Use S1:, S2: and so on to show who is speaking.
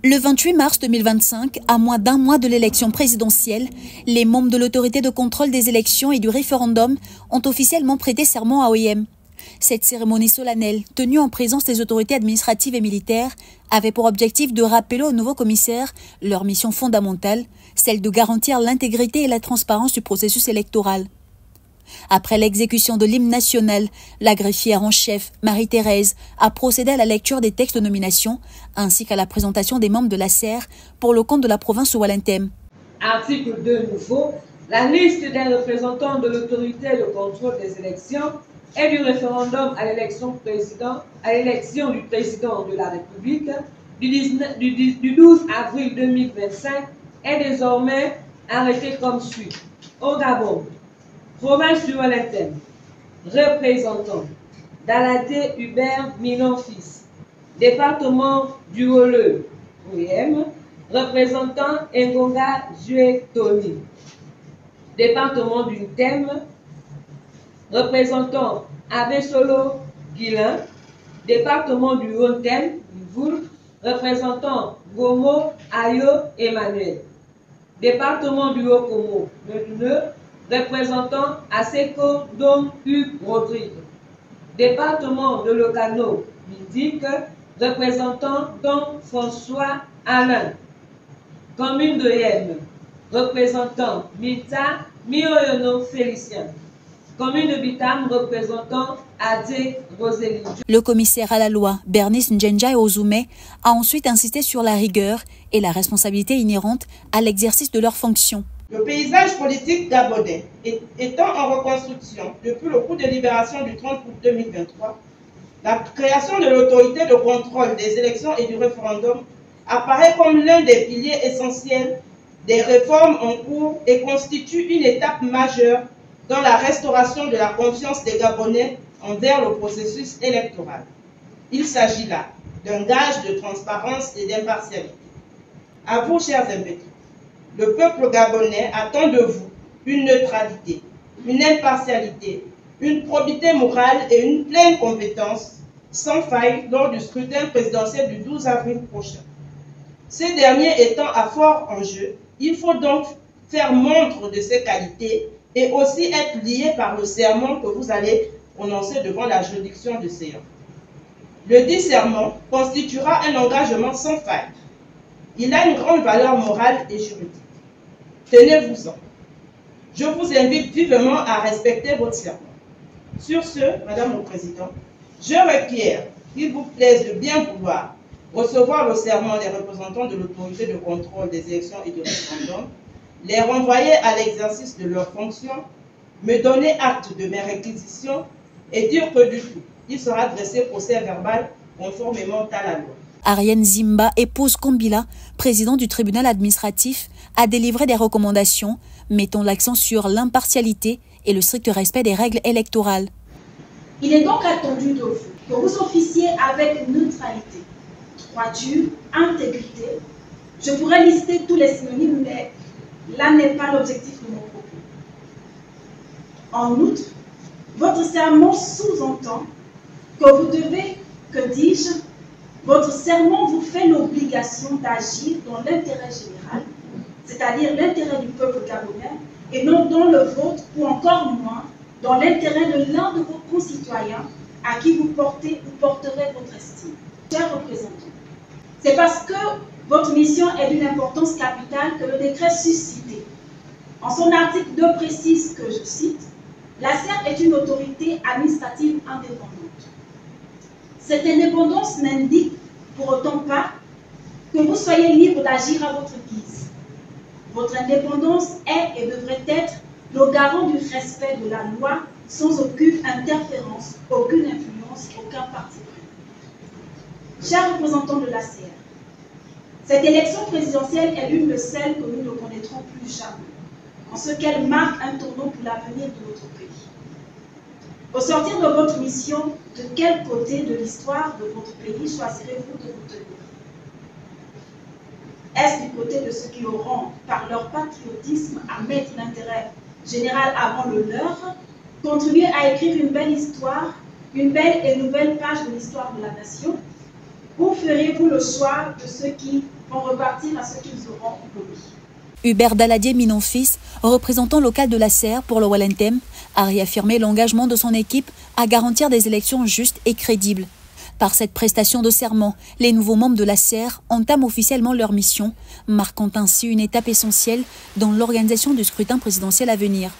S1: Le 28 mars 2025, à moins d'un mois de l'élection présidentielle, les membres de l'autorité de contrôle des élections et du référendum ont officiellement prêté serment à OIM. Cette cérémonie solennelle, tenue en présence des autorités administratives et militaires, avait pour objectif de rappeler aux nouveaux commissaires leur mission fondamentale, celle de garantir l'intégrité et la transparence du processus électoral. Après l'exécution de l'hymne national, la greffière en chef, Marie-Thérèse, a procédé à la lecture des textes de nomination ainsi qu'à la présentation des membres de la SER pour le compte de la province Oualintém.
S2: Article 2 nouveau, la liste des représentants de l'autorité de contrôle des élections et du référendum à l'élection du président de la République du 12 avril 2025 est désormais arrêtée comme suit. Au Gabon, province du Oualintém, représentant Daladé Hubert Minon fils, département du Woleu, OIM, représentant Ngonga Jue Tony, département du Ntém, représentant Abesolo Guilin, département du Haut-Ntém, représentant Gomo Ayo Emmanuel, département du Haut-Komo, représentant Aseko Dom Hugues Rodrigue, département de Locano, Midique, représentant Don François Alain, commune de Yem, représentant Mita Mioyono Félicien, commune de Bitam, représentant Adé Rosélie.
S1: Le commissaire à la loi, Bernice Ndjenja Ozoumé, a ensuite insisté sur la rigueur et la responsabilité inhérente à l'exercice de leurs fonctions.
S3: Le paysage politique gabonais étant en reconstruction depuis le coup de libération du 30 août 2023, la création de l'autorité de contrôle des élections et du référendum apparaît comme l'un des piliers essentiels des réformes en cours et constitue une étape majeure dans la restauration de la confiance des Gabonais envers le processus électoral. Il s'agit là d'un gage de transparence et d'impartialité. À vous, chers invités, le peuple gabonais attend de vous une neutralité, une impartialité, une probité morale et une pleine compétence sans faille lors du scrutin présidentiel du 12 avril prochain. Ces derniers étant à fort enjeu, il faut donc faire montre de ces qualités et aussi être lié par le serment que vous allez prononcer devant la juridiction de séance. Le dit serment constituera un engagement sans faille. Il a une grande valeur morale et juridique. Tenez-vous-en. Je vous invite vivement à respecter votre serment. Sur ce, Madame le Président, je requiers qu'il vous plaise de bien vouloir recevoir le serment des représentants de l'autorité de contrôle des élections et du référendum, les renvoyer à l'exercice de leurs fonctions, me donner acte de mes réquisitions et dire que du tout, il sera dressé procès verbal conformément à la loi.
S1: Ariane Zimba, épouse Kombila, président du tribunal administratif, a délivré des recommandations mettant l'accent sur l'impartialité et le strict respect des règles électorales.
S4: Il est donc attendu de vous que vous officiez avec neutralité, droiture, intégrité. Je pourrais lister tous les synonymes, mais là n'est pas l'objectif de mon propos. En outre, votre serment sous-entend que vous devez, que dis-je, votre serment vous fait l'obligation d'agir dans l'intérêt général, c'est-à-dire l'intérêt du peuple gabonais, et non dans le vôtre, ou encore moins dans l'intérêt de l'un de vos concitoyens à qui vous porterez votre estime. Chers représentants, c'est parce que votre mission est d'une importance capitale que le décret suscité. En son article 2 précise que, je cite, « La SER est une autorité administrative indépendante. Cette indépendance n'indique pour autant pas que vous soyez libre d'agir à votre guise. Votre indépendance est et devrait être le garant du respect de la loi sans aucune interférence, aucune influence, aucun parti pris. Chers représentants de la SER, cette élection présidentielle est l'une de celles que nous ne connaîtrons plus jamais, en ce qu'elle marque un tournant pour l'avenir de notre pays. Au sortir de votre mission, de quel côté de l'histoire de votre pays choisirez-vous de vous tenir? Est-ce du côté de ceux qui auront, par leur patriotisme, à mettre l'intérêt général avant le leur, contribué à écrire une belle histoire, une belle et nouvelle page de l'histoire de la nation? Où feriez-vous le choix de ceux qui vont repartir à ceux qu'ils auront promis?
S1: Hubert Daladier-Minonfils, représentant local de la SER pour le Wallentem, a réaffirmé l'engagement de son équipe à garantir des élections justes et crédibles. Par cette prestation de serment, les nouveaux membres de la SER entament officiellement leur mission, marquant ainsi une étape essentielle dans l'organisation du scrutin présidentiel à venir.